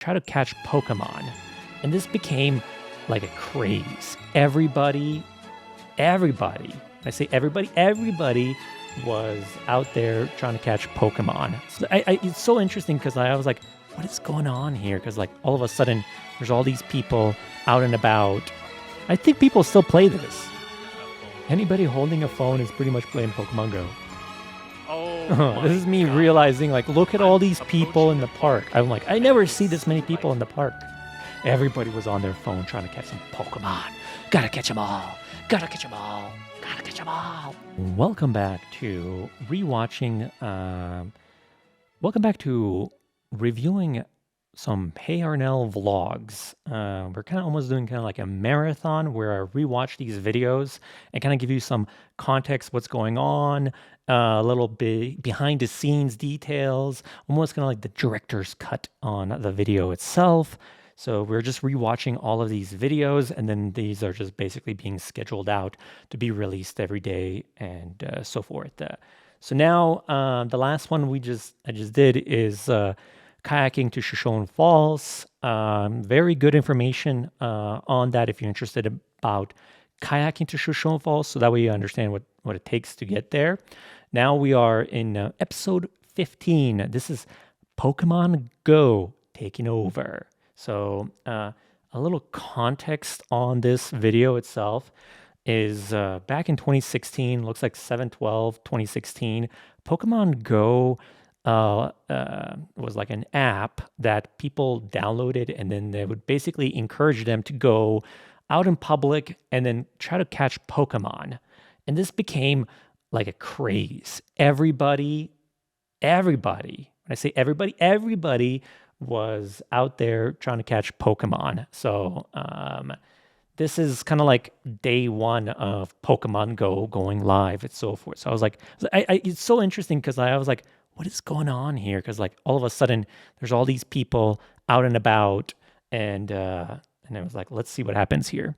try to catch Pokemon. And this became like a craze. Everybody, I say everybody was out there trying to catch Pokemon. So it's so interesting because I was like, what is going on here? Because like all of a sudden there's all these people out and about. I think people still play this. Anybody holding a phone is pretty much playing Pokemon Go. Oh, This is me realizing, like, look at all these people in the park. I'm like, I never see this many people in the park. Everybody was on their phone trying to catch some Pokemon. Gotta catch them all. Gotta catch them all. Gotta catch them all. Welcome back to rewatching. Welcome back to reviewing some Hey Arnell vlogs. We're kind of almost doing kind of like a marathon where I rewatch these videos and kind of give you some context, what's going on, a little bit behind the scenes details, almost kind of like the director's cut on the video itself. So we're just rewatching all of these videos, and then these are just basically being scheduled out to be released every day and so forth. So now the last one I just did is kayaking to Shoshone Falls. Very good information on that if you're interested about kayaking to Shoshone Falls, so that way you understand what it takes to get there. Now we are in episode 15. This is Pokemon Go taking over. So a little context on this video itself is back in 2016, looks like 7/12/2016, Pokemon Go was like an app that people downloaded, and then they would basically encourage them to go out in public and then try to catch Pokemon. And this became like a craze. Everybody, when I say everybody was out there trying to catch Pokemon. So this is kind of like day one of Pokemon Go going live and so forth. So I was like, it's so interesting because I was like, what is going on here? Because like all of a sudden there's all these people out and about, and I was like, let's see what happens here.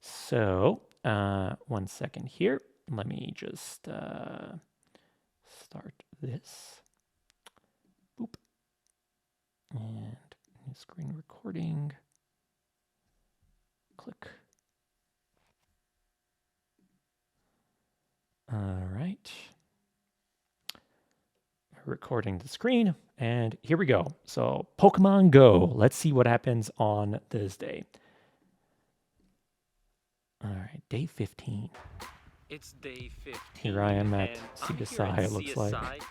So 1 second here. Let me just start this. Boop. And new screen recording. Click. All right. Recording the screen, and here we go. So Pokemon Go. Let's see what happens on this day. All right, day 15. it's day 15. Here I am at and I'm here CSI, at it looks like. CSI.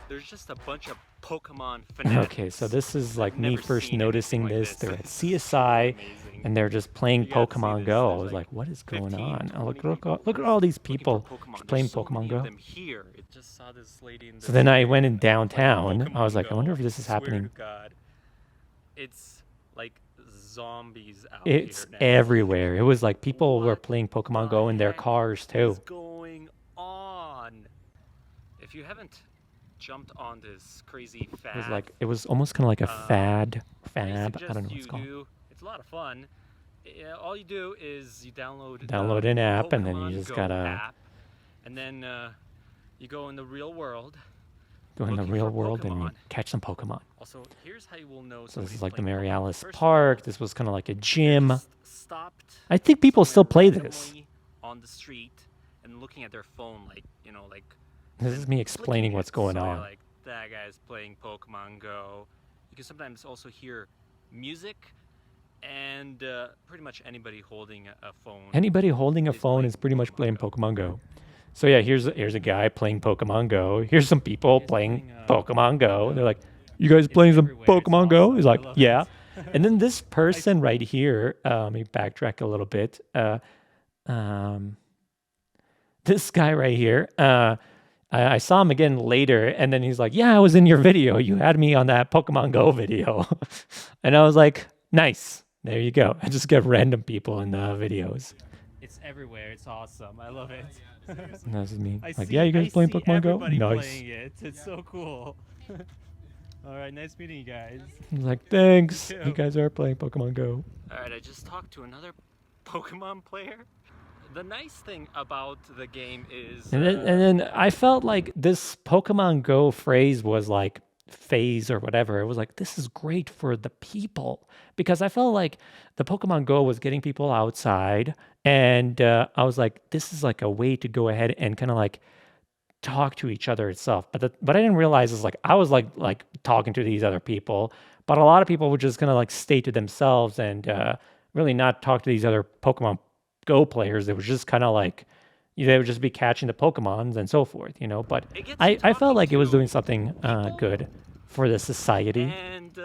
There's just a bunch of Pokemon fanatics. Okay, so this is like I've me never first seen noticing anything like this. They're at This is CSI, amazing. and they're just playing You gotta see Pokemon this. Go. I There's was like like, what is going 15, on? Oh, 20 look people at all these looking for people Pokemon. playing There's so Pokemon many Go. of them here. It just saw this lady in So this then I area went in playing downtown. I was Pokemon like, I wonder if Go. this is Swear happening. to God. It's like zombies out It's here now. everywhere. It was like people were What playing Pokemon the Go in their heck cars is too. going on? If you haven't jumped on this crazy It was fad, like it was almost kind of like a I fab. I suggest don't know what you it's called. do. It's a lot of fun. All you do is you download Download the an app, and then you Pokemon just Go gotta app, and then you go in the real world go in the looking real for world and you Pokemon. catch some Pokemon. Also, here's how you will know So this somebody's is like the playing Mary Pokemon. Alice First of Park. all, This was kind of like a you're gym. just stopped I think people still somewhere play this. randomly on the street and looking at their phone, like This is me flicking explaining what's it. going So you're on. like, that guy's playing Pokemon Go. You can sometimes also hear music, and pretty much anybody holding a phone. Anybody holding a is phone playing is pretty much Pokemon playing Go. Pokemon Go. So yeah, here's a guy playing Pokemon Go. Here's some people He's playing playing, Pokemon Go. Pokemon They're Go. like, "You guys It's playing some everywhere. It's Pokemon Go?" He's awesome. I like, love "Yeah." it. And then this person right here, let me backtrack a little bit. This guy right here, I saw him again later, and then he's like, "Yeah, I was in your video. You had me on that Pokemon Go video." And I was like, "Nice. There you go." I just get random people in the videos. It's everywhere. It's awesome. I love it. And that's me. I Like, see, "Yeah, you guys I playing see Pokemon Go?" everybody Nice. playing it. It's so cool. All right, nice meeting you guys. He's like, "Thanks. You You too. guys are playing Pokemon Go." All right, I just talked to another Pokemon player. The nice thing about the game is And then I felt like this Pokemon Go phrase was like phase or whatever, it was like, this is great for the people because I felt like the Pokemon Go was getting people outside. And I was like, this is like a way to go ahead and kind of like talk to each other itself. But I didn't realize is like I was like talking to these other people, but a lot of people would just kind of like stay to themselves and really not talk to these other Pokemon Go players. They was just kind of like they would just be catching the Pokemons and so forth, you know. But It gets you I felt talking like it was to doing something people, good for the society. and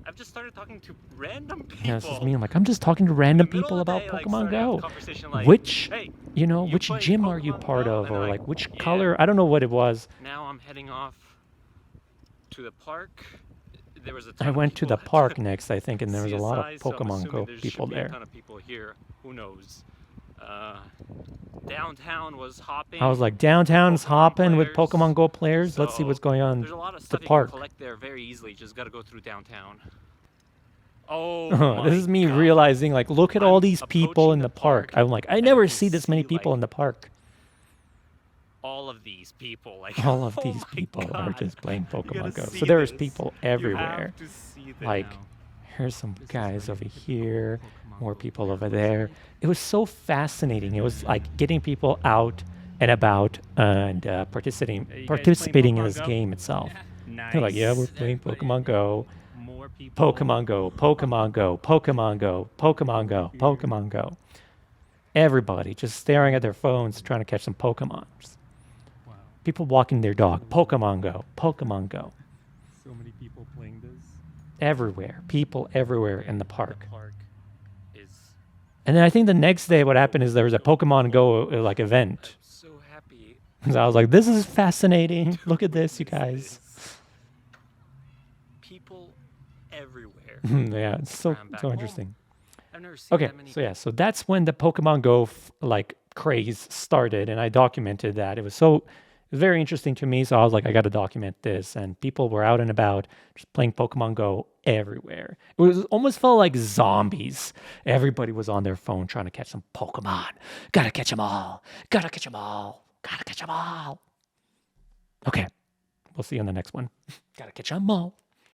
I've just started talking to random Yeah, it's just people me. I'm like, I'm just talking to in the random middle people of the about day, like Pokemon starting out the Go. conversation like, Which, "Hey, you know, you which play gym are you Pokemon part Go?" of, And they're or like, like which "Yeah." color? I don't know what it was. Now I'm heading off to the park. There was a I ton of went to people the at park next, I think, and there was a lot of CSI, so I'm Pokemon assuming Go there people should be a there. ton of people here. Who knows? Downtown was I was hopping like, with downtown's Pokemon hopping with players. Pokemon Go players. Let's see what's So going on there's a lot of at the stuff you can park. collect there very easily. Just gotta go through downtown. Oh This my is me god. realizing, like, look at all I'm these people approaching in the the park. park I'm like, I and I never can see this many see people like in the park. all of these people. Like, All of oh these my people are god. just playing You gotta Pokemon Go. see So there's this. people You everywhere. have to see this. Like, here's some guys over here, more people over there. It was so fascinating. It was like getting people out and about and participating in this game itself. They're like, yeah, we're playing Pokemon Go. More people. Pokemon Go, Pokemon Go, Pokemon Go, Pokemon Go, Pokemon Go. Everybody just staring at their phones trying to catch some Pokemon. Wow. People walking their dog. Pokemon Go, Pokemon Go. So many people playing this. Everywhere. People everywhere in the park. The park is And then I think the next day what happened is there was a Pokemon Go like event. so happy. So I was like, this is fascinating. Look at this, you guys. People everywhere. Yeah, it's I'm back so home. interesting. I've never seen Okay, that many so yeah, so that's when the Pokemon Go like craze started, and I documented that. It was very interesting to me, so I was like, I got to document this. And people were out and about, just playing Pokemon Go everywhere. It was almost felt like zombies. Everybody was on their phone trying to catch some Pokemon. Gotta catch them all. Gotta catch them all. Gotta catch them all. Okay, we'll see you on the next one. Gotta catch them all.